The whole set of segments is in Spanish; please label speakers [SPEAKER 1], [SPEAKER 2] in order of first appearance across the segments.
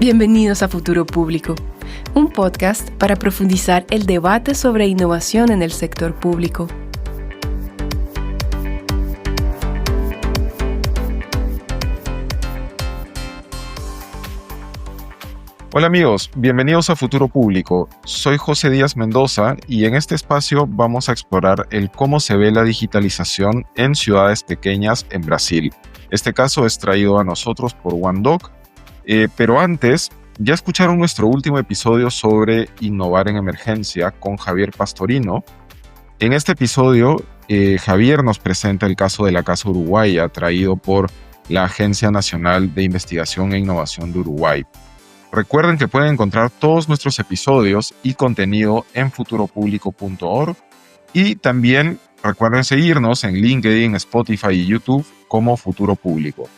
[SPEAKER 1] Bienvenidos a Futuro Público, un podcast para profundizar el debate sobre innovación en el sector público.
[SPEAKER 2] Hola amigos, bienvenidos a Futuro Público. Soy José Díaz Mendoza y en este espacio vamos a explorar el cómo se ve la digitalización en ciudades pequeñas en Brasil. Este caso es traído a nosotros por OneDoc, pero antes, ya escucharon nuestro último episodio sobre innovar en emergencia con Javier Pastorino. En este episodio, Javier nos presenta el caso de la Casa Uruguaya, traído por la Agencia Nacional de Investigación e Innovación de Uruguay. Recuerden que pueden encontrar todos nuestros episodios y contenido en futuropublico.org y también recuerden seguirnos en LinkedIn, Spotify y YouTube como Futuro Público.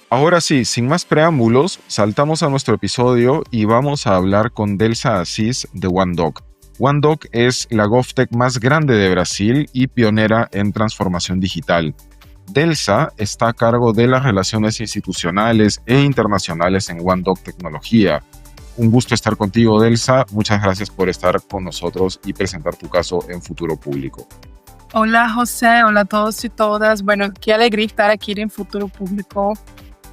[SPEAKER 2] Ahora sí, sin más preámbulos, saltamos a nuestro episodio y vamos a hablar con Delsa Assis de OneDoc. OneDoc es la GovTech más grande de Brasil y pionera en transformación digital. Delsa está a cargo de las relaciones institucionales e internacionales en OneDoc Tecnología. Un gusto estar contigo, Delsa. Muchas gracias por estar con nosotros y presentar tu caso en Futuro Público.
[SPEAKER 3] Hola, José. Hola a todos y todas. Bueno, qué alegría estar aquí en Futuro Público.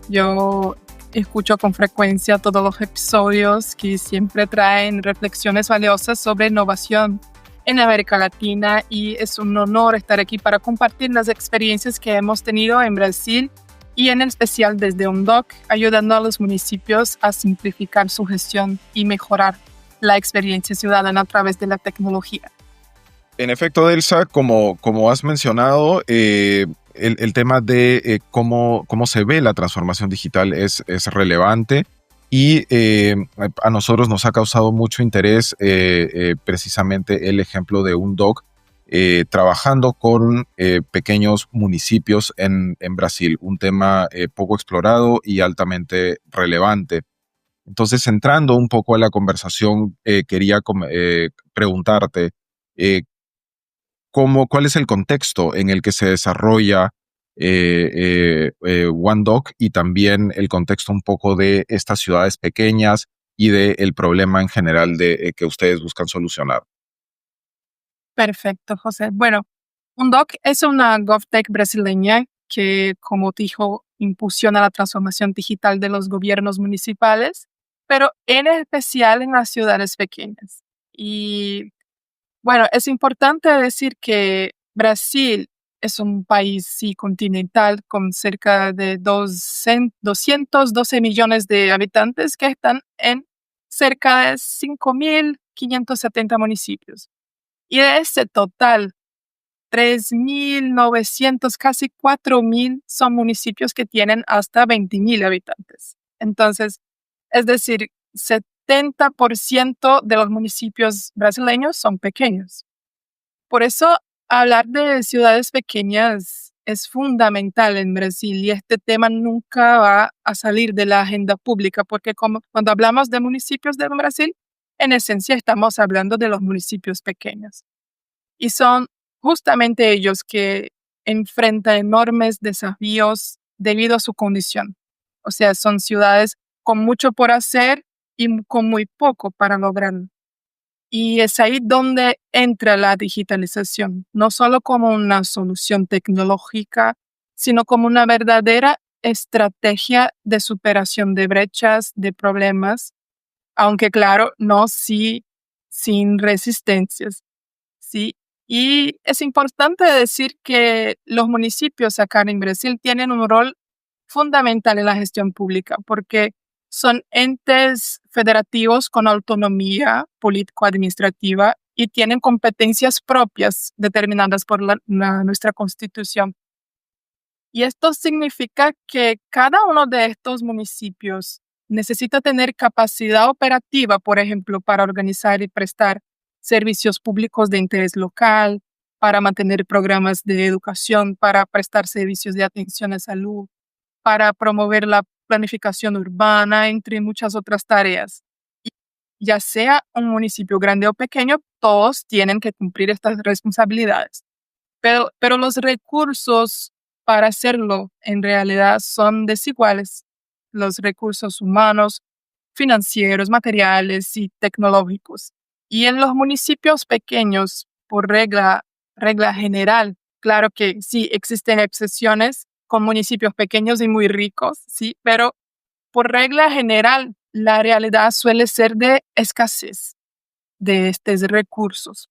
[SPEAKER 3] Yo escucho con frecuencia todos los episodios que siempre traen reflexiones valiosas sobre innovación en América Latina y es un honor estar aquí para compartir las experiencias que hemos tenido en Brasil y en especial desde OneDoc, ayudando a los municipios a simplificar su gestión y mejorar la experiencia ciudadana a través de la tecnología.
[SPEAKER 2] En efecto, Delsa, como has mencionado, el tema de cómo se ve la transformación digital es relevante y a nosotros nos ha causado mucho interés precisamente el ejemplo de OneDoc trabajando con pequeños municipios en Brasil, un tema poco explorado y altamente relevante. Entonces, entrando un poco a la conversación, quería preguntarte cuál es el contexto en el que se desarrolla OneDoc y también el contexto un poco de estas ciudades pequeñas y del problema en general que ustedes buscan solucionar.
[SPEAKER 3] Perfecto, José. Bueno, OneDoc es una GovTech brasileña que, como dijo, impulsiona la transformación digital de los gobiernos municipales, pero en especial en las ciudades pequeñas. Y bueno, es importante decir que Brasil es un país continental con cerca de 212 millones de habitantes que están en cerca de 5.570 municipios. Y de ese total, 3.900, casi 4.000 son municipios que tienen hasta 20.000 habitantes. Entonces, es decir, 70% de los municipios brasileños son pequeños. Por eso, hablar de ciudades pequeñas es fundamental en Brasil y este tema nunca va a salir de la agenda pública porque cuando hablamos de municipios de Brasil, en esencia estamos hablando de los municipios pequeños. Y son justamente ellos que enfrentan enormes desafíos debido a su condición. O sea, son ciudades con mucho por hacer y con muy poco para lograrlo. Y es ahí donde entra la digitalización, no solo como una solución tecnológica, sino como una verdadera estrategia de superación de brechas, de problemas, aunque claro, no sin resistencias. ¿Sí? Y es importante decir que los municipios acá en Brasil tienen un rol fundamental en la gestión pública porque son entes federativos con autonomía político-administrativa y tienen competencias propias determinadas por nuestra Constitución. Y esto significa que cada uno de estos municipios necesita tener capacidad operativa, por ejemplo, para organizar y prestar servicios públicos de interés local, para mantener programas de educación, para prestar servicios de atención a salud, para promover la planificación urbana, entre muchas otras tareas. Y ya sea un municipio grande o pequeño, todos tienen que cumplir estas responsabilidades. Pero los recursos para hacerlo en realidad son desiguales. Los recursos humanos, financieros, materiales y tecnológicos. Y en los municipios pequeños, por regla general, claro que sí existen excepciones con municipios pequeños y muy ricos, sí, pero por regla general, la realidad suele ser de escasez de estos recursos.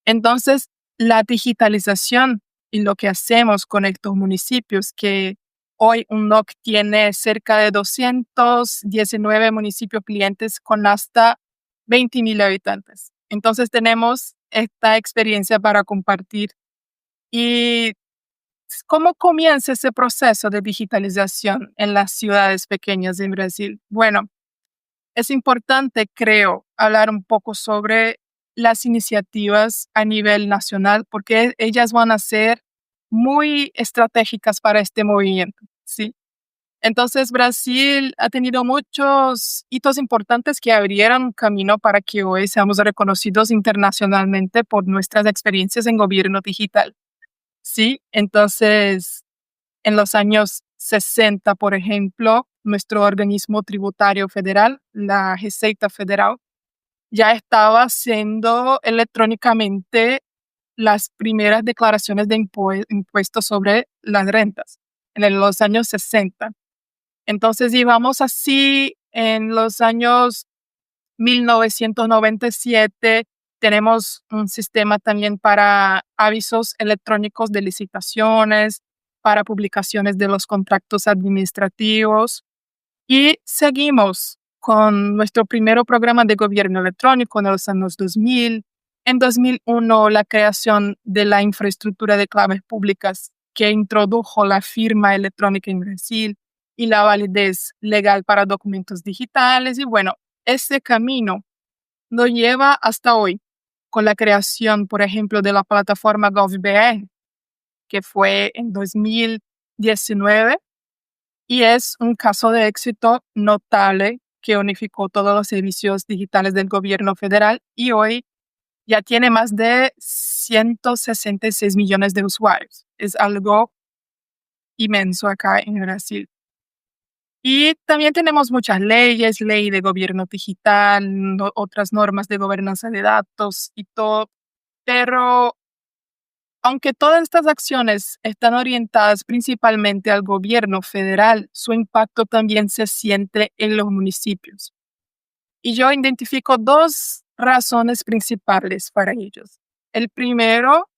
[SPEAKER 3] Entonces, la digitalización y lo que hacemos con estos municipios, que hoy UNOC tiene cerca de 219 municipios clientes con hasta 20,000 habitantes. Entonces, tenemos esta experiencia para compartir. ¿Y cómo comienza ese proceso de digitalización en las ciudades pequeñas en Brasil? Bueno, es importante, creo, hablar un poco sobre las iniciativas a nivel nacional, porque ellas van a ser muy estratégicas para este movimiento, ¿sí? Entonces, Brasil ha tenido muchos hitos importantes que abrieron un camino para que hoy seamos reconocidos internacionalmente por nuestras experiencias en gobierno digital, ¿sí? Entonces, en los años 60, por ejemplo, nuestro organismo tributario federal, la Receita Federal, ya estaba haciendo electrónicamente las primeras declaraciones de impuestos sobre las rentas en los años 60. Entonces íbamos así en los años 1997. Tenemos un sistema también para avisos electrónicos de licitaciones, para publicaciones de los contratos administrativos y seguimos con nuestro primer programa de gobierno electrónico en los años 2000. En 2001, la creación de la infraestructura de claves públicas que introdujo la firma electrónica en Brasil y la validez legal para documentos digitales. Y bueno, ese camino nos lleva hasta hoy con la creación, por ejemplo, de la plataforma GovBR, que fue en 2019, y es un caso de éxito notable que unificó todos los servicios digitales del gobierno federal y hoy ya tiene más de 166 millones de usuarios. Es algo inmenso acá en Brasil. Y también tenemos muchas leyes, ley de gobierno digital, otras normas de gobernanza de datos y todo, pero aunque todas estas acciones están orientadas principalmente al gobierno federal, su impacto también se siente en los municipios. Y yo identifico dos razones principales para ellos. El primero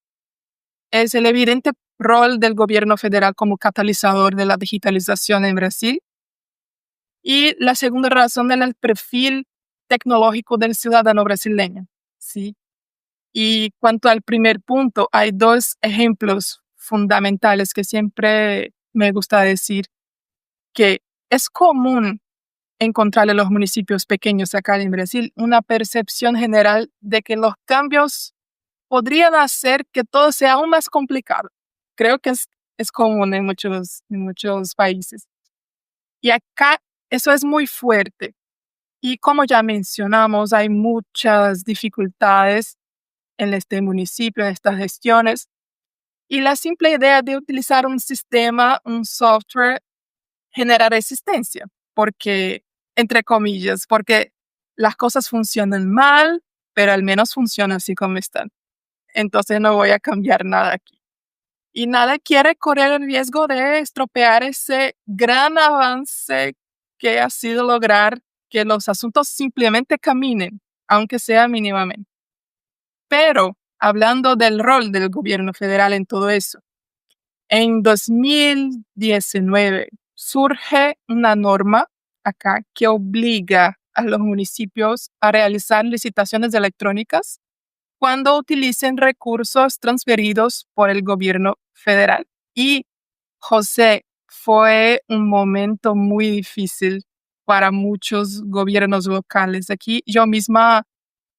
[SPEAKER 3] es el evidente rol del gobierno federal como catalizador de la digitalización en Brasil. Y la segunda razón es el perfil tecnológico del ciudadano brasileño, ¿sí? Y cuanto al primer punto, hay dos ejemplos fundamentales que siempre me gusta decir, que es común encontrar en los municipios pequeños acá en Brasil una percepción general de que los cambios podrían hacer que todo sea aún más complicado. Creo que es común en muchos países. Y acá eso es muy fuerte. Y como ya mencionamos, hay muchas dificultades en este municipio, en estas gestiones. Y la simple idea de utilizar un sistema, un software, genera resistencia, porque, entre comillas, porque las cosas funcionan mal, pero al menos funcionan así como están. Entonces no voy a cambiar nada aquí. Y nada quiere correr el riesgo de estropear ese gran avance que ha sido lograr que los asuntos simplemente caminen, aunque sea mínimamente. Pero hablando del rol del gobierno federal en todo eso, en 2019 surge una norma acá que obliga a los municipios a realizar licitaciones electrónicas cuando utilicen recursos transferidos por el gobierno federal. Y, José, fue un momento muy difícil para muchos gobiernos locales. Aquí yo misma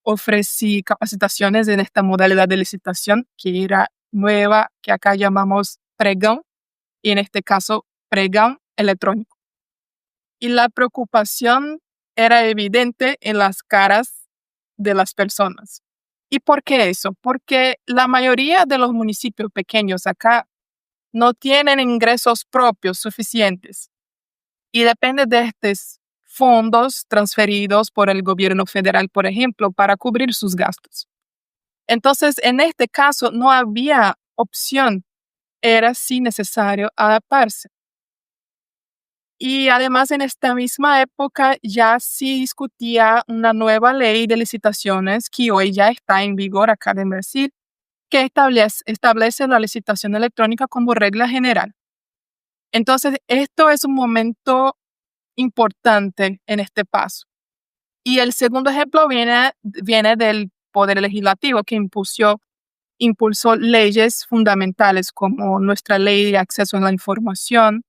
[SPEAKER 3] ofrecí capacitaciones en esta modalidad de licitación que era nueva, que acá llamamos pregão, y en este caso pregão electrónico. Y la preocupación era evidente en las caras de las personas. ¿Y por qué eso? Porque la mayoría de los municipios pequeños acá no tienen ingresos propios suficientes y dependen de estos fondos transferidos por el gobierno federal, por ejemplo, para cubrir sus gastos. Entonces, en este caso, no había opción, era sí necesario adaptarse. Y además, en esta misma época ya se discutía una nueva ley de licitaciones que hoy ya está en vigor acá en Brasil, que establece la licitación electrónica como regla general. Entonces, esto es un momento importante en este paso. Y el segundo ejemplo viene del Poder Legislativo, que impulsó leyes fundamentales como nuestra Ley de Acceso a la Información,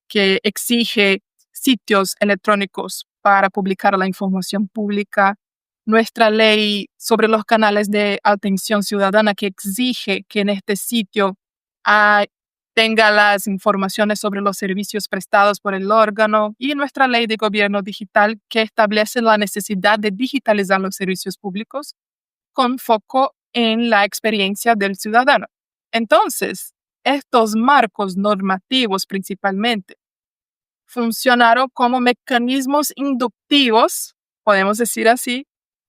[SPEAKER 3] que exige sitios electrónicos para publicar la información pública, nuestra ley sobre los canales de atención ciudadana, que exige que en este sitio tenga las informaciones sobre los servicios prestados por el órgano, y nuestra ley de gobierno digital, que establece la necesidad de digitalizar los servicios públicos con foco en la experiencia del ciudadano. Entonces, estos marcos normativos principalmente funcionaron como mecanismos inductivos, podemos decir así,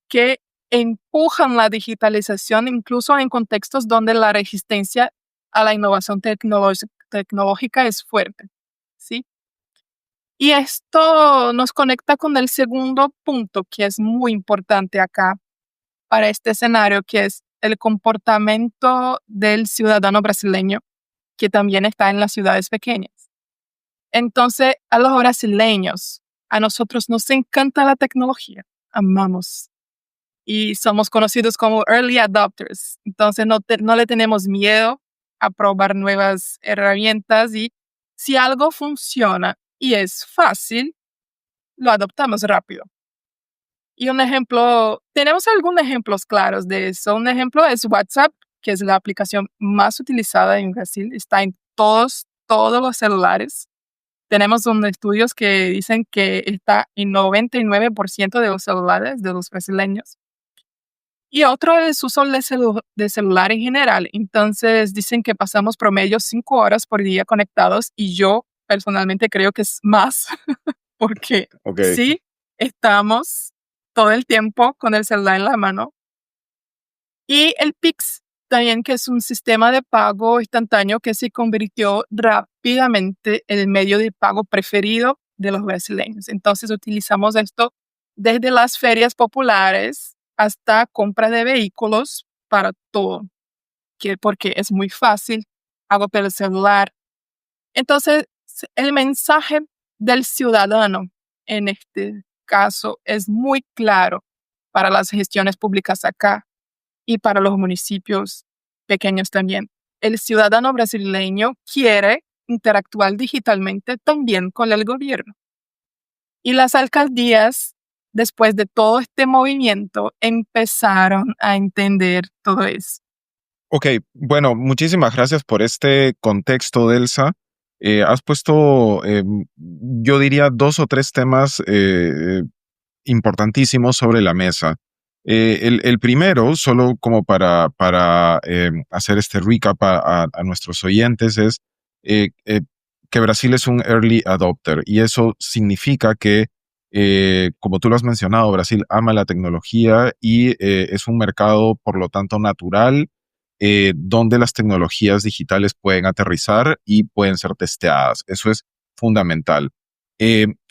[SPEAKER 3] que empujan la digitalización incluso en contextos donde la resistencia a la innovación tecnológica es fuerte, ¿sí? Y esto nos conecta con el segundo punto que es muy importante acá para este escenario, que es el comportamiento del ciudadano brasileño, que también está en las ciudades pequeñas. Entonces, a los brasileños, a nosotros nos encanta la tecnología, amamos. Y somos conocidos como early adopters. Entonces, no le tenemos miedo a probar nuevas herramientas, y si algo funciona y es fácil, lo adoptamos rápido. Y tenemos algunos ejemplos claros de eso. Un ejemplo es WhatsApp, que es la aplicación más utilizada en Brasil. Está en todos los celulares. Tenemos unos estudios que dicen que está en 99% de los celulares de los brasileños. Y otro es uso de celular en general. Entonces dicen que pasamos promedio 5 horas por día conectados, y yo personalmente creo que es más porque sí, estamos todo el tiempo con el celular en la mano. Y el Pix también, que es un sistema de pago instantáneo que se convirtió rápidamente en el medio de pago preferido de los brasileños. Entonces utilizamos esto desde las ferias populares hasta compra de vehículos, para todo, porque es muy fácil, hago por el celular. Entonces, el mensaje del ciudadano en este caso es muy claro para las gestiones públicas acá y para los municipios pequeños también. El ciudadano brasileño quiere interactuar digitalmente también con el gobierno. Y las alcaldías, después de todo este movimiento, empezaron a entender todo eso.
[SPEAKER 2] Ok, bueno, muchísimas gracias por este contexto, Delsa. Has puesto, yo diría, 2 o 3 temas importantísimos sobre la mesa. El primero, solo como para hacer este recap a nuestros oyentes, es que Brasil es un early adopter, y eso significa que, como tú lo has mencionado, Brasil ama la tecnología y es un mercado, por lo tanto, natural, donde las tecnologías digitales pueden aterrizar y pueden ser testeadas. Eso es fundamental.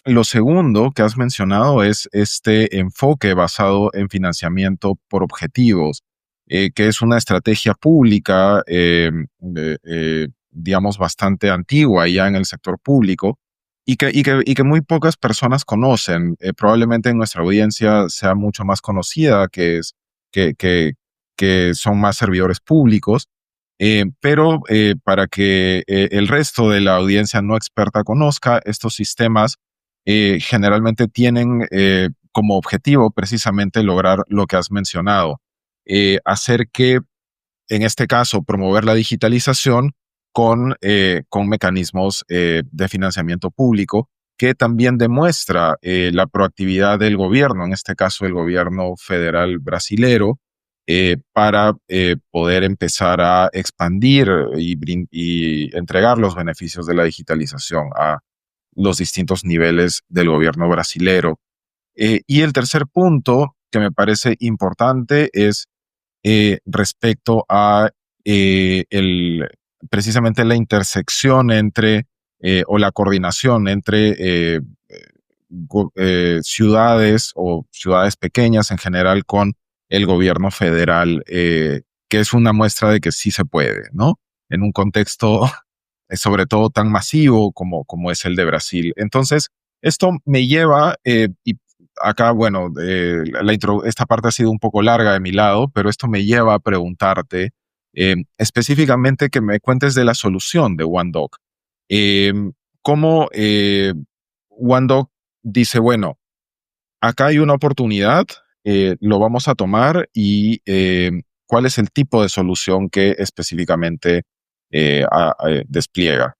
[SPEAKER 2] Lo segundo que has mencionado es este enfoque basado en financiamiento por objetivos, que es una estrategia pública, digamos, bastante antigua ya en el sector público, y que muy pocas personas conocen. Probablemente en nuestra audiencia sea mucho más conocida, que son más servidores públicos, pero para que el resto de la audiencia no experta conozca, estos sistemas generalmente tienen como objetivo precisamente lograr lo que has mencionado, hacer que, en este caso, promover la digitalización con mecanismos de financiamiento público, que también demuestra la proactividad del gobierno, en este caso el gobierno federal brasilero, para poder empezar a expandir y entregar los beneficios de la digitalización a los distintos niveles del gobierno brasilero. Y el tercer punto que me parece importante es respecto a precisamente la intersección entre o la coordinación entre ciudades o ciudades pequeñas en general con el gobierno federal, que es una muestra de que sí se puede, ¿no? En un contexto sobre todo tan masivo como es el de Brasil. Entonces, esto me lleva, y acá, bueno, esta parte ha sido un poco larga de mi lado, pero esto me lleva a preguntarte específicamente que me cuentes de la solución de OneDoc. Eh, ¿Cómo OneDoc dice, bueno, acá hay una oportunidad, lo vamos a tomar y cuál es el tipo de solución que específicamente despliega?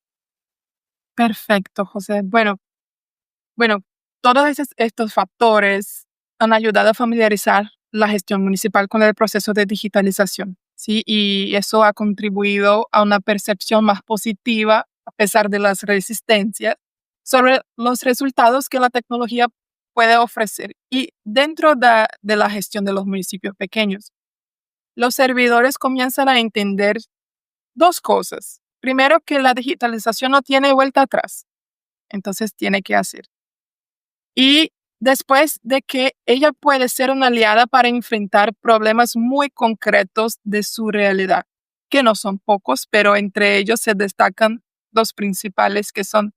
[SPEAKER 3] Perfecto, José. Bueno, todos estos factores han ayudado a familiarizar la gestión municipal con el proceso de digitalización, ¿sí? Y eso ha contribuido a una percepción más positiva, a pesar de las resistencias, sobre los resultados que la tecnología puede ofrecer. Y dentro de la gestión de los municipios pequeños, los servidores comienzan a entender dos cosas. Primero, que la digitalización no tiene vuelta atrás, entonces tiene que hacer. Y después de que ella puede ser una aliada para enfrentar problemas muy concretos de su realidad, que no son pocos, pero entre ellos se destacan los principales, que son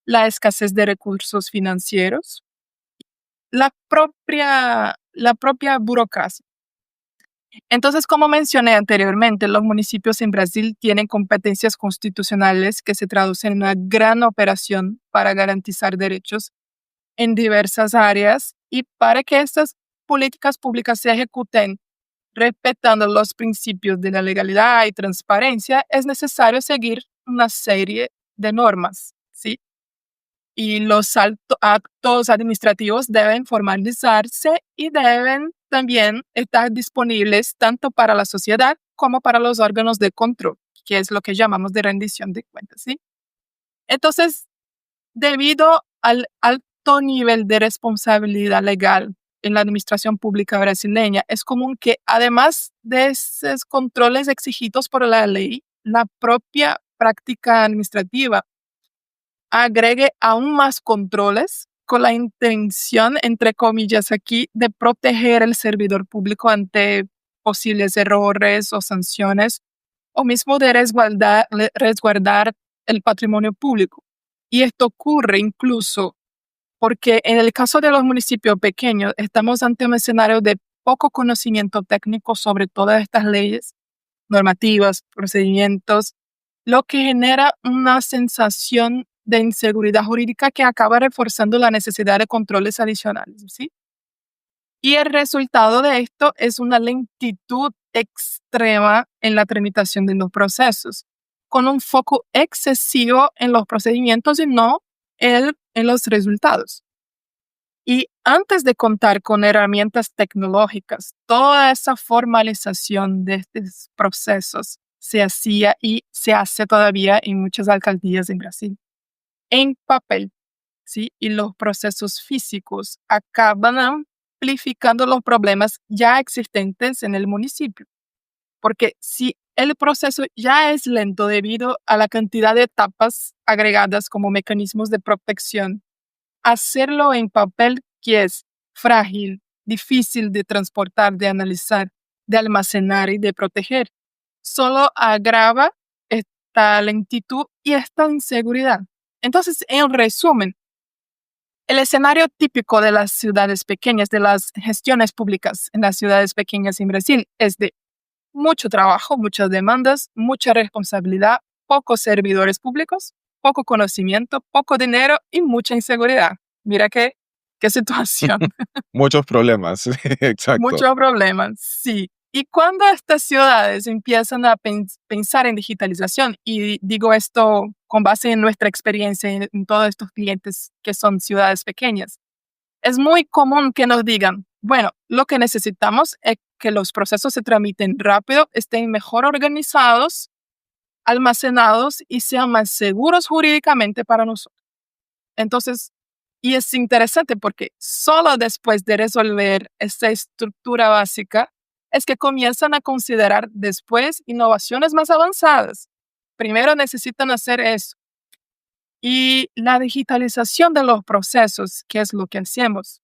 [SPEAKER 3] la escasez de recursos financieros, la propia burocracia. Entonces, como mencioné anteriormente, los municipios en Brasil tienen competencias constitucionales que se traducen en una gran operación para garantizar derechos en diversas áreas, y para que estas políticas públicas se ejecuten respetando los principios de la legalidad y transparencia, es necesario seguir una serie de normas, ¿sí? Y los actos administrativos deben formalizarse y deben también estar disponibles tanto para la sociedad como para los órganos de control, que es lo que llamamos de rendición de cuentas, ¿sí? Entonces, debido al alto nivel de responsabilidad legal en la administración pública brasileña, es común que, además de esos controles exigidos por la ley, la propia práctica administrativa agregue aún más controles con la intención, entre comillas aquí, de proteger al servidor público ante posibles errores o sanciones, o mismo de resguardar el patrimonio público. Y esto ocurre incluso porque en el caso de los municipios pequeños estamos ante un escenario de poco conocimiento técnico sobre todas estas leyes, normativas, procedimientos, lo que genera una sensación de inseguridad jurídica que acaba reforzando la necesidad de controles adicionales, ¿sí? Y el resultado de esto es una lentitud extrema en la tramitación de los procesos, con un foco excesivo en los procedimientos y no en los resultados. Y antes de contar con herramientas tecnológicas, toda esa formalización de estos procesos se hacía y se hace todavía en muchas alcaldías en Brasil en papel, ¿sí? Y los procesos físicos acaban amplificando los problemas ya existentes en el municipio. Porque si el proceso ya es lento debido a la cantidad de etapas agregadas como mecanismos de protección, hacerlo en papel, que es frágil, difícil de transportar, de analizar, de almacenar y de proteger, solo agrava esta lentitud y esta inseguridad. Entonces, en resumen, el escenario típico de las ciudades pequeñas, de las gestiones públicas en las ciudades pequeñas en Brasil, es de mucho trabajo, muchas demandas, mucha responsabilidad, pocos servidores públicos, poco conocimiento, poco dinero y mucha inseguridad. Mira qué situación.
[SPEAKER 2] Muchos problemas, exacto.
[SPEAKER 3] Muchos problemas, sí. Y cuando estas ciudades empiezan a pensar en digitalización, y digo esto con base en nuestra experiencia en todos estos clientes que son ciudades pequeñas, es muy común que nos digan, bueno, lo que necesitamos es que los procesos se tramiten rápido, estén mejor organizados, almacenados y sean más seguros jurídicamente para nosotros. Entonces, y es interesante porque solo después de resolver esta estructura básica es que comienzan a considerar después innovaciones más avanzadas. Primero necesitan hacer eso. Y la digitalización de los procesos, que es lo que hacemos,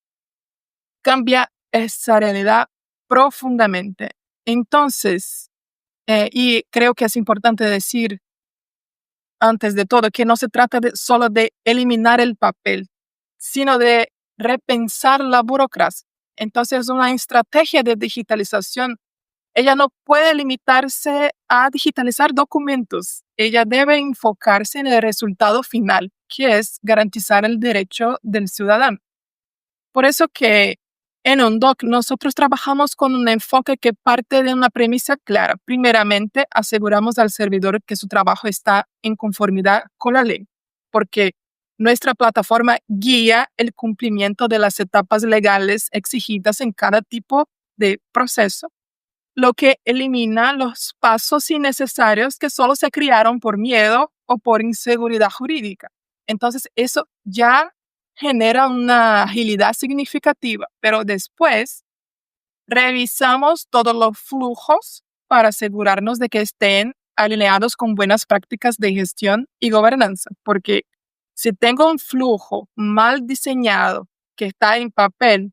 [SPEAKER 3] cambia esa realidad profundamente. Entonces, y creo que es importante decir antes de todo que no se trata solo de eliminar el papel, sino de repensar la burocracia. Entonces, una estrategia de digitalización, ella no puede limitarse a digitalizar documentos. Ella debe enfocarse en el resultado final, que es garantizar el derecho del ciudadano. Por eso que en UNDOC nosotros trabajamos con un enfoque que parte de una premisa clara. Primeramente, aseguramos al servidor que su trabajo está en conformidad con la ley, porque nuestra plataforma guía el cumplimiento de las etapas legales exigidas en cada tipo de proceso, lo que elimina los pasos innecesarios que solo se crearon por miedo o por inseguridad jurídica. Entonces, eso ya genera una agilidad significativa, pero después revisamos todos los flujos para asegurarnos de que estén alineados con buenas prácticas de gestión y gobernanza, porque si tengo un flujo mal diseñado que está en papel,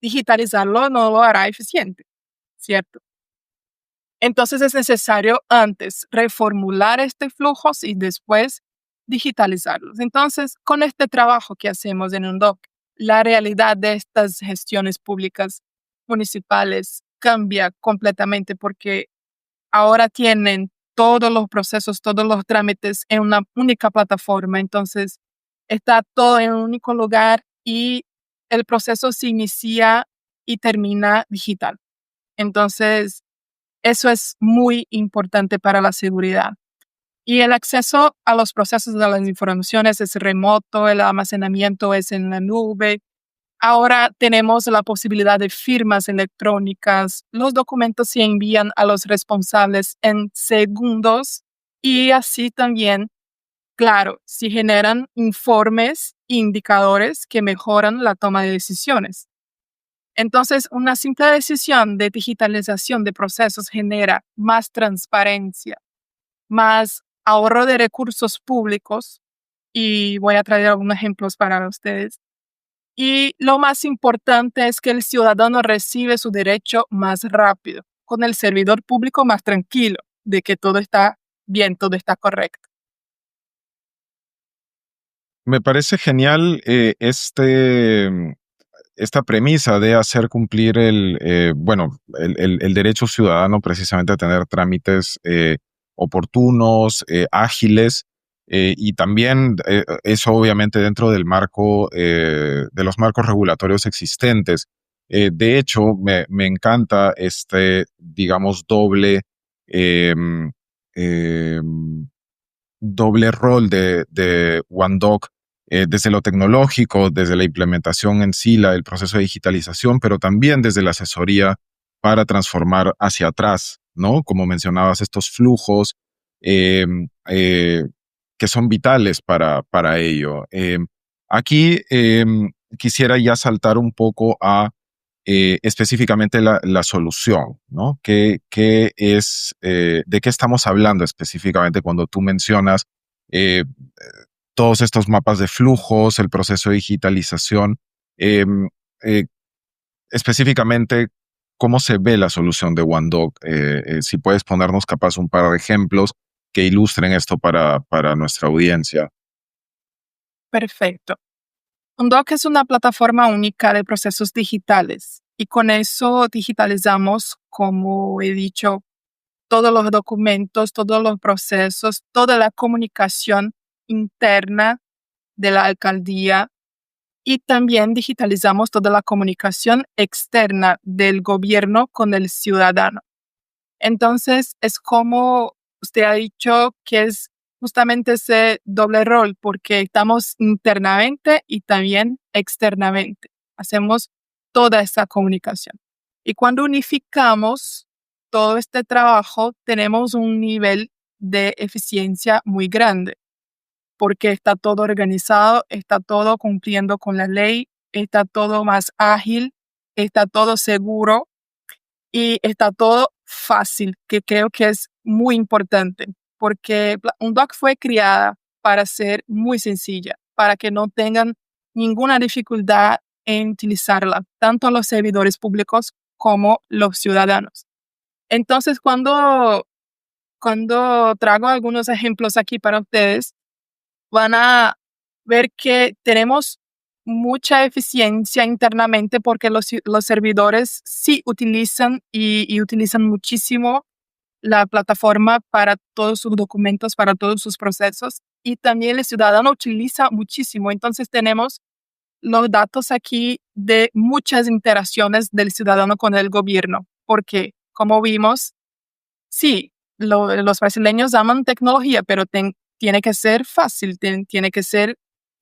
[SPEAKER 3] digitalizarlo no lo hará eficiente, ¿cierto? Entonces es necesario antes reformular este flujo y después digitalizarlos. Entonces, con este trabajo que hacemos en UNDOC, la realidad de estas gestiones públicas municipales cambia completamente porque ahora tienen todos los procesos, todos los trámites en una única plataforma. Entonces, está todo en un único lugar y el proceso se inicia y termina digital. Entonces, eso es muy importante para la seguridad. Y el acceso a los procesos de las informaciones es remoto, el almacenamiento es en la nube. Ahora tenemos la posibilidad de firmas electrónicas. Los documentos se envían a los responsables en segundos y así también, claro, se generan informes e indicadores que mejoran la toma de decisiones. Entonces, una simple decisión de digitalización de procesos genera más transparencia, más ahorro de recursos públicos, y voy a traer algunos ejemplos para ustedes. Y lo más importante es que el ciudadano recibe su derecho más rápido, con el servidor público más tranquilo de que todo está bien, todo está correcto.
[SPEAKER 2] Me parece genial esta premisa de hacer cumplir el derecho ciudadano precisamente a tener trámites oportunos, ágiles, y también eso obviamente dentro del marco, de los marcos regulatorios existentes. De hecho, me encanta digamos, em, em, doble rol de OneDoc, desde lo tecnológico, desde la implementación en sí, el proceso de digitalización, pero también desde la asesoría para transformar hacia atrás, ¿no? Como mencionabas, estos flujos eh, eh, que son vitales para ello. Aquí quisiera ya saltar un poco a específicamente la solución, ¿no? ¿Qué es, de qué estamos hablando específicamente cuando tú mencionas eh, todos estos mapas de flujos, el proceso de digitalización? Eh, eh, Específicamente, ¿cómo se ve la solución de OneDoc? Si puedes ponernos capaz un par de ejemplos que ilustren esto para nuestra audiencia.
[SPEAKER 3] Perfecto. UNDOC es una plataforma única de procesos digitales y con eso digitalizamos, como he dicho, todos los documentos, todos los procesos, toda la comunicación interna de la alcaldía y también digitalizamos toda la comunicación externa del gobierno con el ciudadano. Entonces, es como usted ha dicho que es justamente ese doble rol, porque estamos internamente y también externamente. Hacemos toda esa comunicación. Y cuando unificamos todo este trabajo, tenemos un nivel de eficiencia muy grande, porque está todo organizado, está todo cumpliendo con la ley, está todo más ágil, está todo seguro y está todo fácil, que creo que es muy importante, porque un doc fue creada para ser muy sencilla, para que no tengan ninguna dificultad en utilizarla, tanto los servidores públicos como los ciudadanos. Entonces, cuando traigo algunos ejemplos aquí para ustedes, van a ver que tenemos mucha eficiencia internamente porque los servidores sí utilizan y utilizan muchísimo la plataforma para todos sus documentos, para todos sus procesos, y también el ciudadano utiliza muchísimo. Entonces tenemos los datos aquí de muchas interacciones del ciudadano con el gobierno, porque como vimos, sí, los brasileños aman tecnología, pero tiene que ser fácil, tiene que ser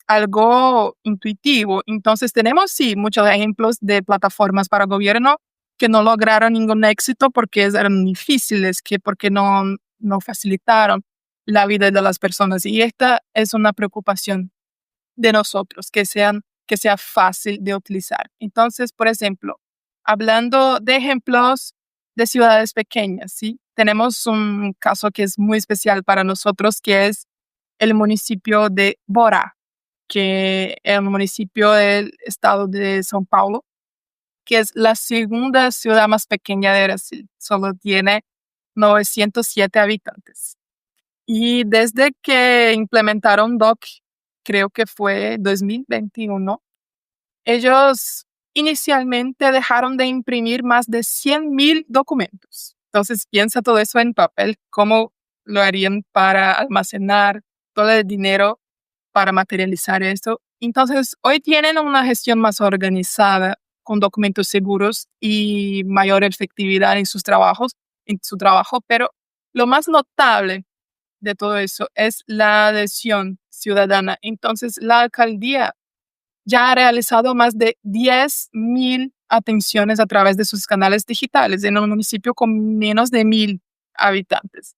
[SPEAKER 3] algo intuitivo. Entonces tenemos, sí, muchos ejemplos de plataformas para gobierno que no lograron ningún éxito porque eran difíciles, porque no facilitaron la vida de las personas. Y esta es una preocupación de nosotros, que sea fácil de utilizar. Entonces, por ejemplo, hablando de ejemplos de ciudades pequeñas, ¿sí? Tenemos un caso que es muy especial para nosotros, que es el municipio de Borá, que es un municipio del estado de São Paulo, que es la segunda ciudad más pequeña de Brasil. Solo tiene 907 habitantes. Y desde que implementaron DOC, creo que fue 2021, ellos inicialmente dejaron de imprimir más de 100,000 documentos. Entonces piensa todo eso en papel, cómo lo harían para almacenar todo el dinero para materializar esto. Entonces hoy tienen una gestión más organizada, con documentos seguros y mayor efectividad en su trabajo, pero lo más notable de todo eso es la adhesión ciudadana. Entonces, la alcaldía ya ha realizado más de 10,000 atenciones a través de sus canales digitales en un municipio con menos de 1,000 habitantes.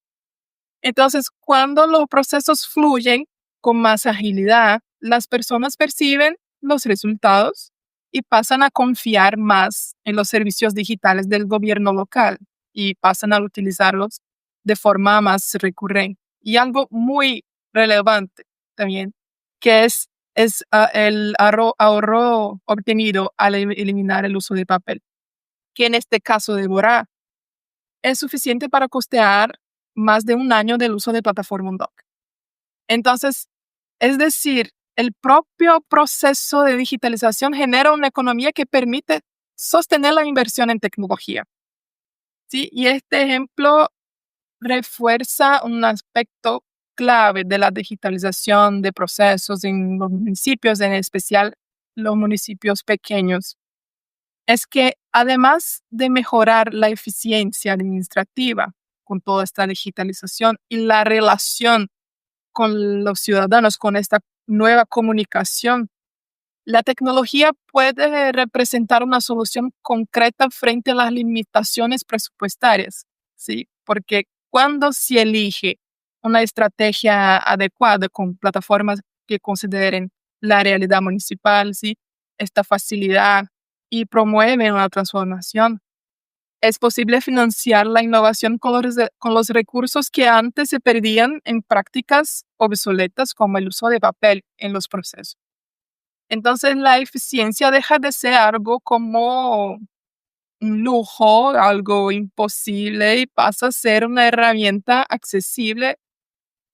[SPEAKER 3] Entonces, cuando los procesos fluyen con más agilidad, las personas perciben los resultados y pasan a confiar más en los servicios digitales del gobierno local y pasan a utilizarlos de forma más recurrente. Y algo muy relevante también, que es el ahorro obtenido al eliminar el uso de papel, que en este caso de Borá es suficiente para costear más de un año del uso de plataforma Doc. Entonces, es decir, el propio proceso de digitalización genera una economía que permite sostener la inversión en tecnología. ¿Sí? Y este ejemplo refuerza un aspecto clave de la digitalización de procesos en los municipios, en especial los municipios pequeños. Es que además de mejorar la eficiencia administrativa con toda esta digitalización y la relación con los ciudadanos, con esta nueva comunicación, la tecnología puede representar una solución concreta frente a las limitaciones presupuestarias, ¿sí? Porque cuando se elige una estrategia adecuada con plataformas que consideren la realidad municipal, ¿sí? Esta facilidad y promueven la transformación, es posible financiar la innovación con los recursos que antes se perdían en prácticas obsoletas como el uso de papel en los procesos. Entonces la eficiencia deja de ser algo como un lujo, algo imposible, y pasa a ser una herramienta accesible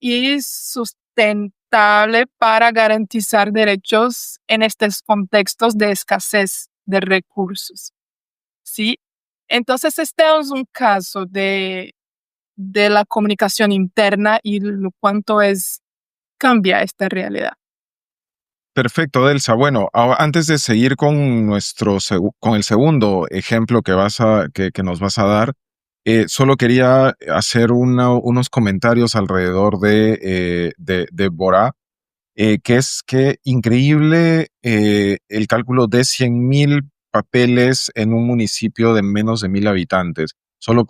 [SPEAKER 3] y sustentable para garantizar derechos en estos contextos de escasez de recursos. ¿Sí? Entonces este es un caso de la comunicación interna y lo cuánto cambia esta realidad.
[SPEAKER 2] Perfecto, Delsa. Bueno, antes de seguir con con el segundo ejemplo que nos vas a dar, solo quería hacer unos comentarios alrededor de Borá, que es que increíble el cálculo de 100,000 papeles en un municipio de menos de 1,000 habitantes. Solo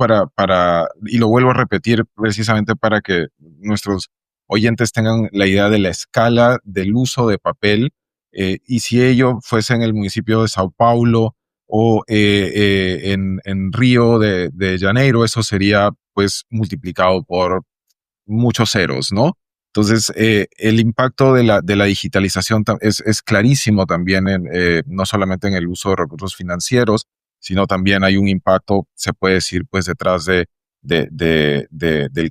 [SPEAKER 2] y lo vuelvo a repetir precisamente para que nuestros oyentes tengan la idea de la escala del uso de papel, y si ello fuese en el municipio de Sao Paulo o en Río de Janeiro, eso sería pues multiplicado por muchos ceros, ¿no? Entonces, el impacto de la digitalización es clarísimo también, no solamente en el uso de recursos financieros, sino también hay un impacto, se puede decir, pues detrás del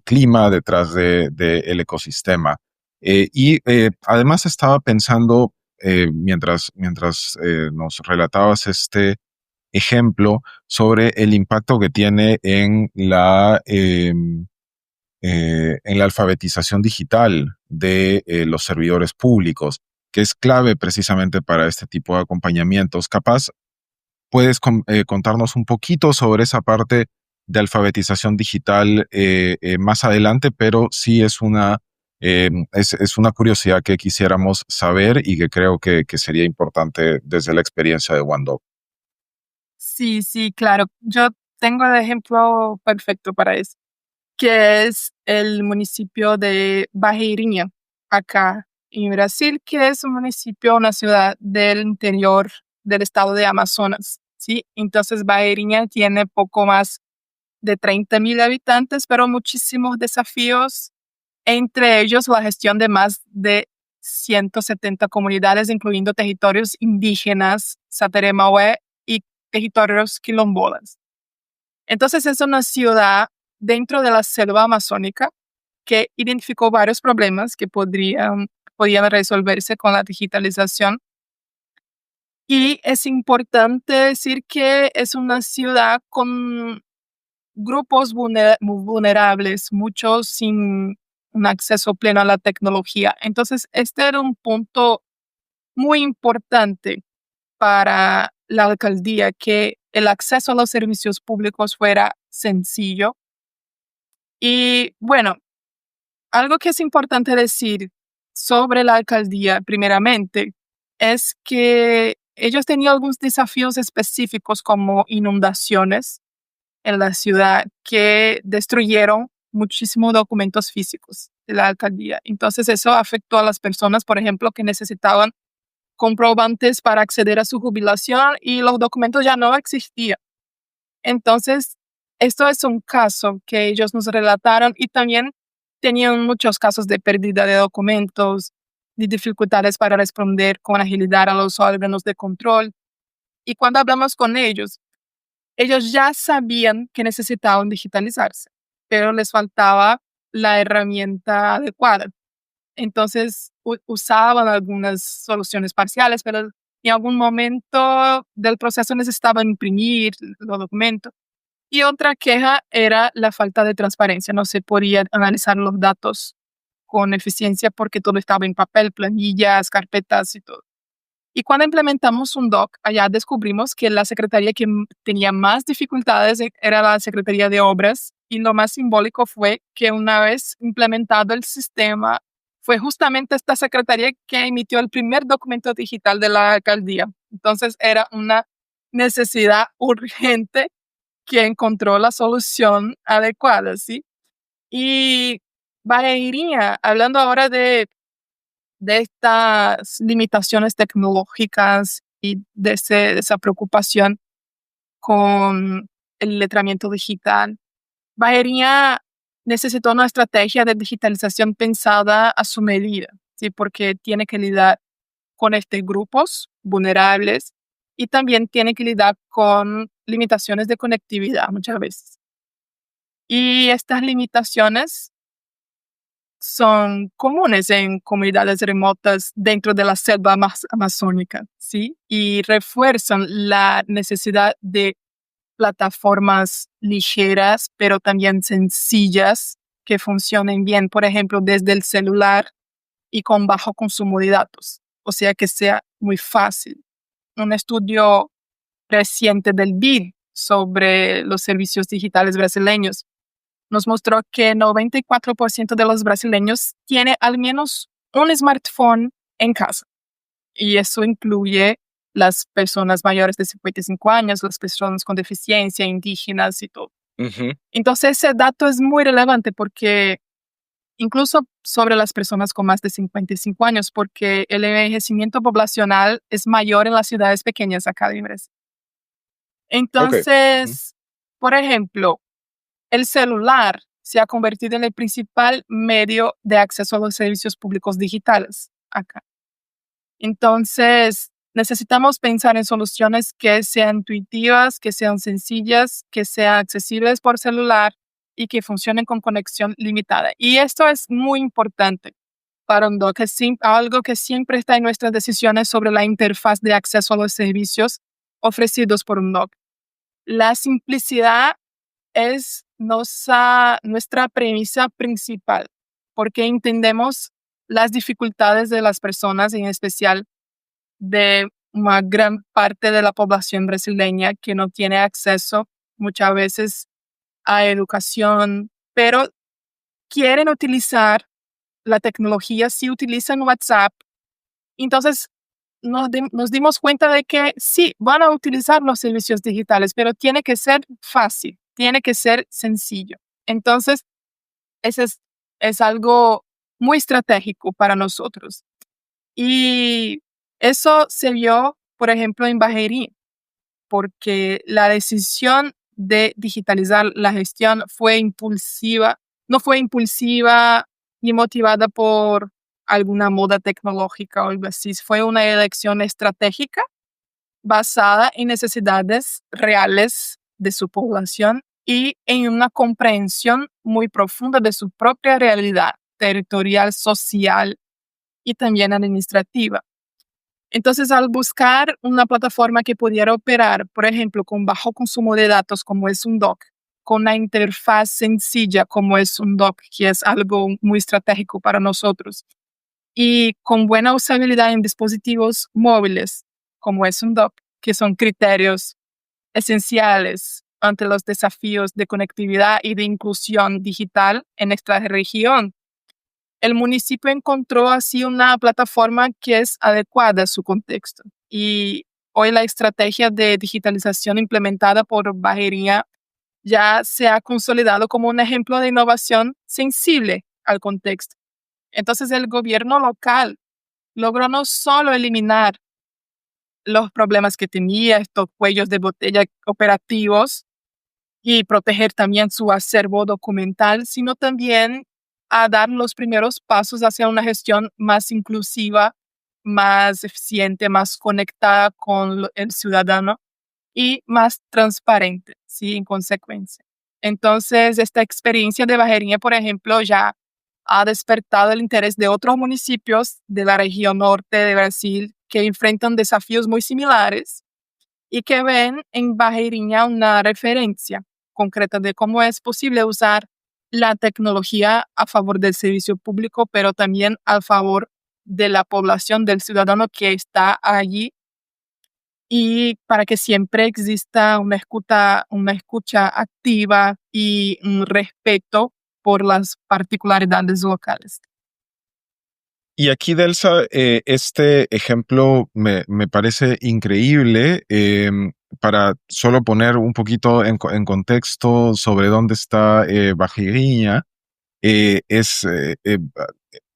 [SPEAKER 2] clima, detrás del ecosistema. Además estaba pensando, mientras nos relatabas este ejemplo, sobre el impacto que tiene en la alfabetización digital de los servidores públicos, que es clave precisamente para este tipo de acompañamientos. Capaz, puedes contarnos un poquito sobre esa parte de alfabetización digital más adelante, pero sí es una curiosidad que quisiéramos saber y que creo que sería importante desde la experiencia de Wando.
[SPEAKER 3] Sí, sí, claro. Yo tengo el ejemplo perfecto para eso, que es el municipio de Barreirinha, acá en Brasil, que es un municipio, una ciudad del interior del estado de Amazonas, ¿sí? Entonces, Barreirinha tiene poco más de 30,000 habitantes, pero muchísimos desafíos, entre ellos la gestión de más de 170 comunidades, incluyendo territorios indígenas, Sateremaué y territorios quilombolas. Entonces es una ciudad dentro de la selva amazónica que identificó varios problemas que podían resolverse con la digitalización. Y es importante decir que es una ciudad con grupos vulnerables, muchos sin un acceso pleno a la tecnología. Entonces, este era un punto muy importante para la alcaldía, que el acceso a los servicios públicos fuera sencillo. Y bueno, algo que es importante decir sobre la alcaldía, primeramente, es que ellos tenían algunos desafíos específicos como inundaciones en la ciudad que destruyeron muchísimos documentos físicos de la alcaldía. Entonces eso afectó a las personas, por ejemplo, que necesitaban comprobantes para acceder a su jubilación y los documentos ya no existían. Entonces, esto es un caso que ellos nos relataron, y también tenían muchos casos de pérdida de documentos, de dificultades para responder con agilidad a los órganos de control. Y cuando hablamos con ellos ya sabían que necesitaban digitalizarse, pero les faltaba la herramienta adecuada. Entonces, usaban algunas soluciones parciales, pero en algún momento del proceso necesitaban imprimir los documentos. Y otra queja era la falta de transparencia. No se podía analizar los datos con eficiencia porque todo estaba en papel, planillas, carpetas y todo. Y cuando implementamos un doc, allá descubrimos que la secretaría que tenía más dificultades era la Secretaría de Obras, y lo más simbólico fue que una vez implementado el sistema, fue justamente esta secretaría que emitió el primer documento digital de la alcaldía. Entonces era una necesidad urgente que encontró la solución adecuada, ¿sí? Y Bahreirinha, hablando ahora de estas limitaciones tecnológicas y de esa preocupación con el letramiento digital, Bahreirinha necesitó una estrategia de digitalización pensada a su medida, ¿sí? Porque tiene que lidiar con estos grupos vulnerables y también tiene que lidiar con limitaciones de conectividad muchas veces. Y estas limitaciones son comunes en comunidades remotas dentro de la selva amazónica, ¿sí? Y refuerzan la necesidad de plataformas ligeras, pero también sencillas, que funcionen bien, por ejemplo, desde el celular y con bajo consumo de datos. O sea, que sea muy fácil. Un estudio reciente del BID sobre los servicios digitales brasileños nos mostró que 94% de los brasileños tiene al menos un smartphone en casa. Y eso incluye las personas mayores de 55 años, las personas con deficiencia, indígenas y todo.
[SPEAKER 2] Ujú.
[SPEAKER 3] Entonces ese dato es muy relevante porque incluso sobre las personas con más de 55 años, porque el envejecimiento poblacional es mayor en las ciudades pequeñas acá de Brasil. Entonces, por ejemplo, el celular se ha convertido en el principal medio de acceso a los servicios públicos digitales acá. Entonces, necesitamos pensar en soluciones que sean intuitivas, que sean sencillas, que sean accesibles por celular y que funcionen con conexión limitada. Y esto es muy importante para un doc, es algo que siempre está en nuestras decisiones sobre la interfaz de acceso a los servicios ofrecidos por un doc. La simplicidad es nuestra premisa principal, porque entendemos las dificultades de las personas, en especial de una gran parte de la población brasileña que no tiene acceso muchas veces a educación, pero quieren utilizar la tecnología, sí utilizan WhatsApp. Entonces, nos dimos cuenta de que sí, van a utilizar los servicios digitales, pero tiene que ser fácil, tiene que ser sencillo. Entonces, eso es algo muy estratégico para nosotros. Y eso se vio, por ejemplo, en Bajerí, porque la decisión de digitalizar la gestión fue impulsiva, no fue impulsiva ni motivada por alguna moda tecnológica o algo así. Fue una elección estratégica basada en necesidades reales de su población y en una comprensión muy profunda de su propia realidad territorial, social y también administrativa. Entonces, al buscar una plataforma que pudiera operar, por ejemplo, con bajo consumo de datos como es un doc, con una interfaz sencilla como es un doc, que es algo muy estratégico para nosotros, y con buena usabilidad en dispositivos móviles como es un doc, que son criterios esenciales ante los desafíos de conectividad y de inclusión digital en nuestra región. El municipio encontró así una plataforma que es adecuada a su contexto. Y hoy la estrategia de digitalización implementada por Bajería ya se ha consolidado como un ejemplo de innovación sensible al contexto. Entonces el gobierno local logró no solo eliminar los problemas que tenía, estos cuellos de botella operativos, y proteger también su acervo documental, sino también a dar los primeros pasos hacia una gestión más inclusiva, más eficiente, más conectada con el ciudadano y más transparente, ¿sí? En consecuencia. Entonces, esta experiencia de Bajería, por ejemplo, ya ha despertado el interés de otros municipios de la región norte de Brasil que enfrentan desafíos muy similares y que ven en Bajería una referencia concreta de cómo es posible usar la tecnología a favor del servicio público, pero también a favor de la población, del ciudadano que está allí, y para que siempre exista una escucha activa y un respeto por las particularidades locales.
[SPEAKER 2] Y aquí, Delsa, este ejemplo me parece increíble. Para solo poner un poquito en contexto sobre dónde está Bajería,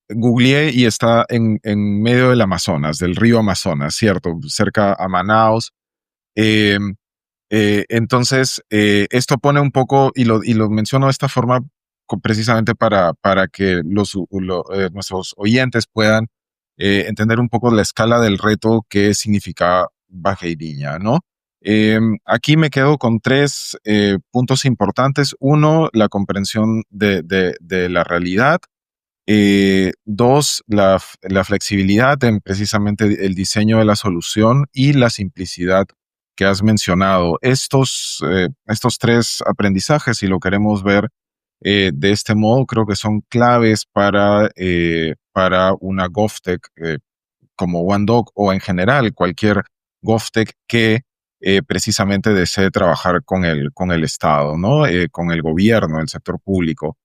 [SPEAKER 2] googleé y está en medio del Amazonas, del río Amazonas, ¿cierto? Cerca a Manaus. Entonces, esto pone un poco, y lo menciono de esta forma precisamente para que nuestros oyentes puedan entender un poco la escala del reto que significa Bajeiriña, ¿no? Aquí me quedo con tres puntos importantes. Uno, la comprensión de la realidad. Dos, la flexibilidad en precisamente el diseño de la solución y la simplicidad que has mencionado. Estos tres aprendizajes, si lo queremos ver de este modo, creo que son claves para una GovTech como OneDoc o en general cualquier GovTech que precisamente desee trabajar con el Estado, ¿no? Con el gobierno, el sector público.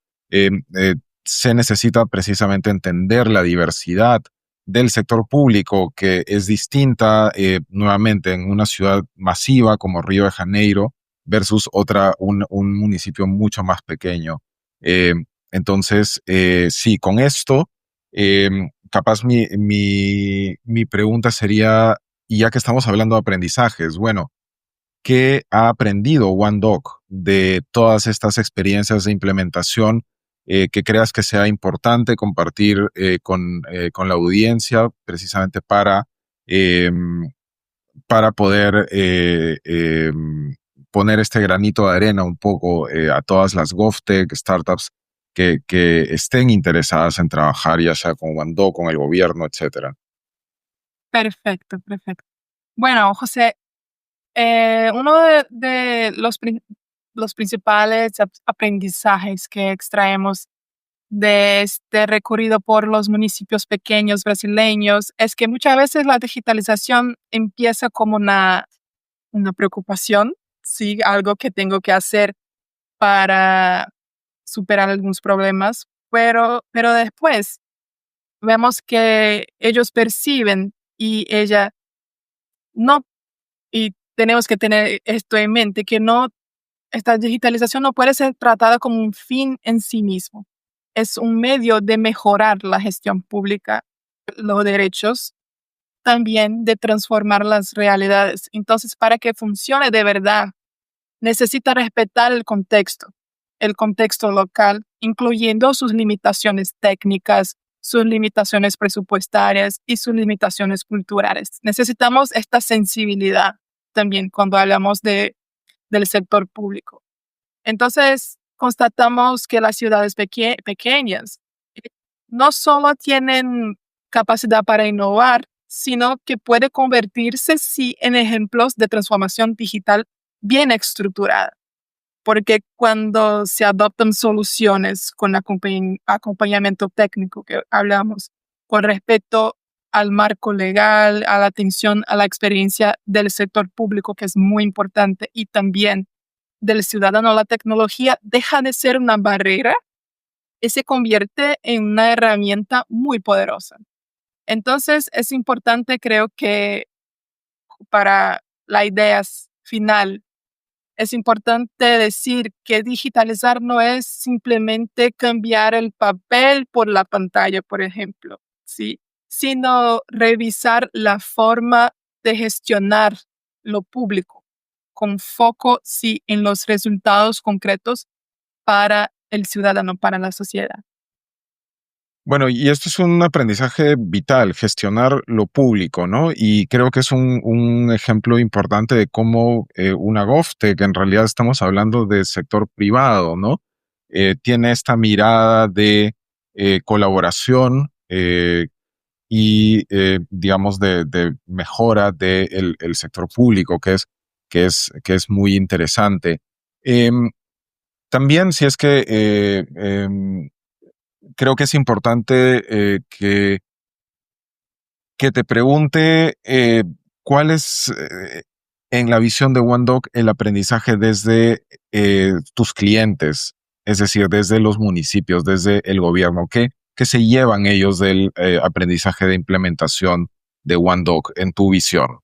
[SPEAKER 2] Se necesita precisamente entender la diversidad del sector público, que es distinta nuevamente en una ciudad masiva como Río de Janeiro versus un municipio mucho más pequeño. Entonces, sí, con esto, capaz mi pregunta sería, y ya que estamos hablando de aprendizajes, bueno, ¿qué ha aprendido OneDoc de todas estas experiencias de implementación que creas que sea importante compartir con la audiencia precisamente eh, para poder poner este granito de arena un poco a todas las GovTech startups que estén interesadas en trabajar ya sea con OneDoc, con el gobierno, etcétera?
[SPEAKER 3] Perfecto, perfecto. Bueno, José, uno de los principales aprendizajes que extraemos de este recorrido por los municipios pequeños brasileños es que muchas veces la digitalización empieza como una preocupación, sí, algo que tengo que hacer para superar algunos problemas, pero después vemos que ellos perciben y ella no, y tenemos que tener esto en mente, que no, esta digitalización no puede ser tratada como un fin en sí mismo. Es un medio de mejorar la gestión pública, los derechos, también de transformar las realidades. Entonces, para que funcione de verdad, necesita respetar el contexto local, incluyendo sus limitaciones técnicas, sus limitaciones presupuestarias y sus limitaciones culturales. Necesitamos esta sensibilidad también cuando hablamos del sector público. Entonces, constatamos que las ciudades pequeñas no solo tienen capacidad para innovar, sino que puede convertirse sí en ejemplos de transformación digital bien estructurada. Porque cuando se adoptan soluciones con acompañamiento técnico que hablamos, con respecto al marco legal, a la atención a la experiencia del sector público, que es muy importante, y también del ciudadano, la tecnología deja de ser una barrera y se convierte en una herramienta muy poderosa. Entonces, es importante, creo que para la idea final, es importante decir que digitalizar no es simplemente cambiar el papel por la pantalla, por ejemplo, ¿sí? Sino revisar la forma de gestionar lo público, con foco, sí, en los resultados concretos para el ciudadano, para la sociedad.
[SPEAKER 2] Bueno, y esto es un aprendizaje vital, gestionar lo público, ¿no? Y creo que es un ejemplo importante de cómo una GovTech, en realidad estamos hablando del sector privado, ¿no? Tiene esta mirada de colaboración y, digamos, de mejora del el sector público, que es muy interesante. Em, También, si es que creo que es importante que te pregunte cuál es, en la visión de OneDoc, el aprendizaje desde tus clientes, es decir, desde los municipios, desde el gobierno. ¿Qué se llevan ellos del aprendizaje de implementación de OneDoc en tu visión?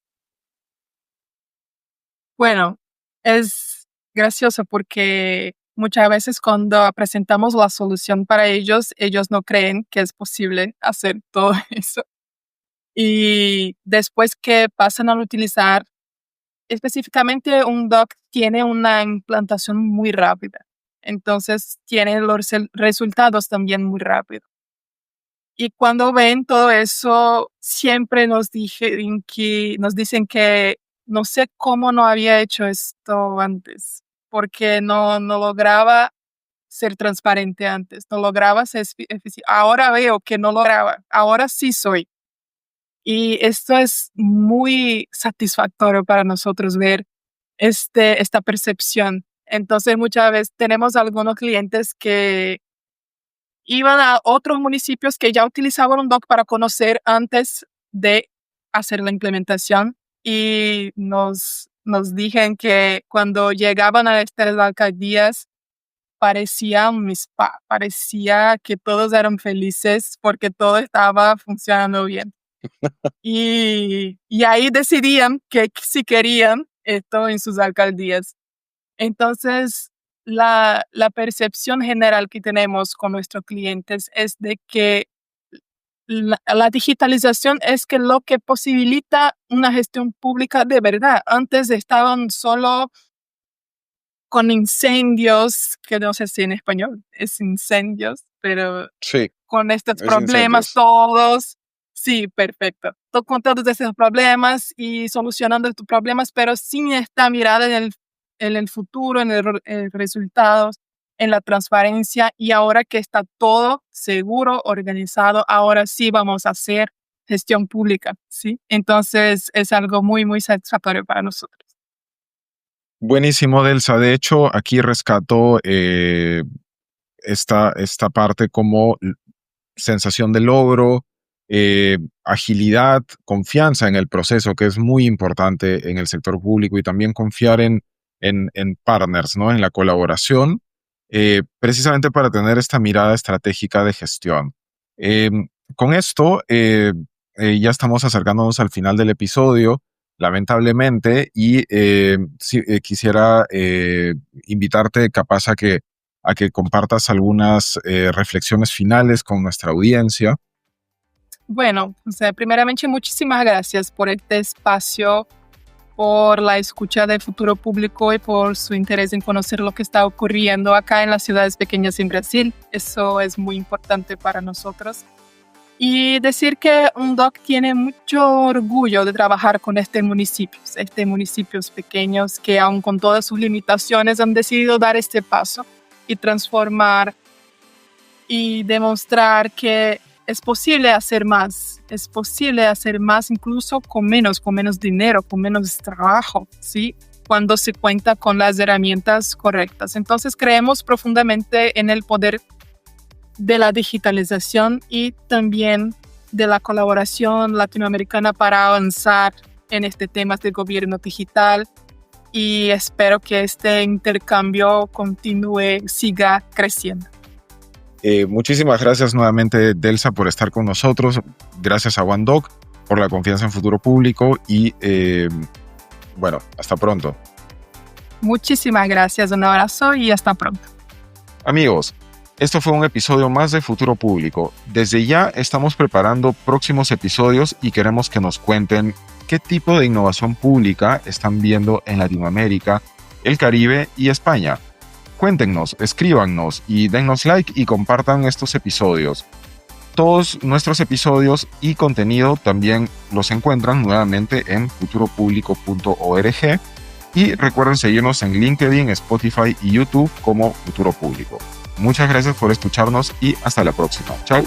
[SPEAKER 3] Bueno, es gracioso porque muchas veces cuando presentamos la solución para ellos, ellos no creen que es posible hacer todo eso. Y después que pasan a utilizar, específicamente un dock tiene una implantación muy rápida. Entonces tiene los resultados también muy rápido. Y cuando ven todo eso, siempre nos dicen que no sé cómo no había hecho esto antes, porque no lograba ser transparente antes, no lograba ser eficiente. Ahora veo que no lograba, ahora sí soy. Y esto es muy satisfactorio para nosotros ver esta percepción. Entonces, muchas veces tenemos algunos clientes que iban a otros municipios que ya utilizaban un doc para conocer antes de hacer la implementación y nos dijeron que cuando llegaban a estas alcaldías parecía que todos eran felices porque todo estaba funcionando bien. Y ahí decidían que si querían esto en sus alcaldías. Entonces, la percepción general que tenemos con nuestros clientes es de que la digitalización es que lo que posibilita una gestión pública de verdad. Antes estaban solo con incendios, que no sé si en español es incendios, pero
[SPEAKER 2] Sí,
[SPEAKER 3] con estos
[SPEAKER 2] es
[SPEAKER 3] problemas
[SPEAKER 2] incendios.
[SPEAKER 3] todos. Sí, perfecto. Con todos esos problemas y solucionando estos problemas, pero sin esta mirada en el futuro, en el resultados, en la transparencia. Y ahora que está todo seguro, organizado, ahora sí vamos a hacer gestión pública, ¿sí? Entonces es algo muy, muy satisfactorio para nosotros.
[SPEAKER 2] Buenísimo, Delsa. De hecho, aquí rescato esta parte como sensación de logro, agilidad, confianza en el proceso, que es muy importante en el sector público, y también confiar en partners, ¿no? En la colaboración, precisamente para tener esta mirada estratégica de gestión. Eh, con esto, ya estamos acercándonos al final del episodio, lamentablemente, y quisiera invitarte capaz a que compartas algunas reflexiones finales con nuestra audiencia.
[SPEAKER 3] Bueno, o sea, primeramente, muchísimas gracias por este espacio, por la escucha de Futuro Público y por su interés en conocer lo que está ocurriendo acá en las ciudades pequeñas en Brasil. Eso es muy importante para nosotros. Y decir que UNDOC tiene mucho orgullo de trabajar con estos municipios pequeños que aun con todas sus limitaciones han decidido dar este paso y transformar y demostrar que es posible hacer más incluso con menos dinero, con menos trabajo, ¿sí? Cuando se cuenta con las herramientas correctas. Entonces creemos profundamente en el poder de la digitalización y también de la colaboración latinoamericana para avanzar en este tema de gobierno digital, y espero que este intercambio siga creciendo.
[SPEAKER 2] Muchísimas gracias nuevamente, Delsa, por estar con nosotros. Gracias a OneDoc por la confianza en Futuro Público y bueno, hasta pronto.
[SPEAKER 3] Muchísimas gracias, un abrazo y hasta pronto.
[SPEAKER 2] Amigos, esto fue un episodio más de Futuro Público. Desde ya estamos preparando próximos episodios y queremos que nos cuenten qué tipo de innovación pública están viendo en Latinoamérica, el Caribe y España. Cuéntenos, escríbanos y dennos like y compartan estos episodios. Todos nuestros episodios y contenido también los encuentran nuevamente en futuropublico.org, y recuerden seguirnos en LinkedIn, Spotify y YouTube como Futuro Público. Muchas gracias por escucharnos y hasta la próxima. Chao.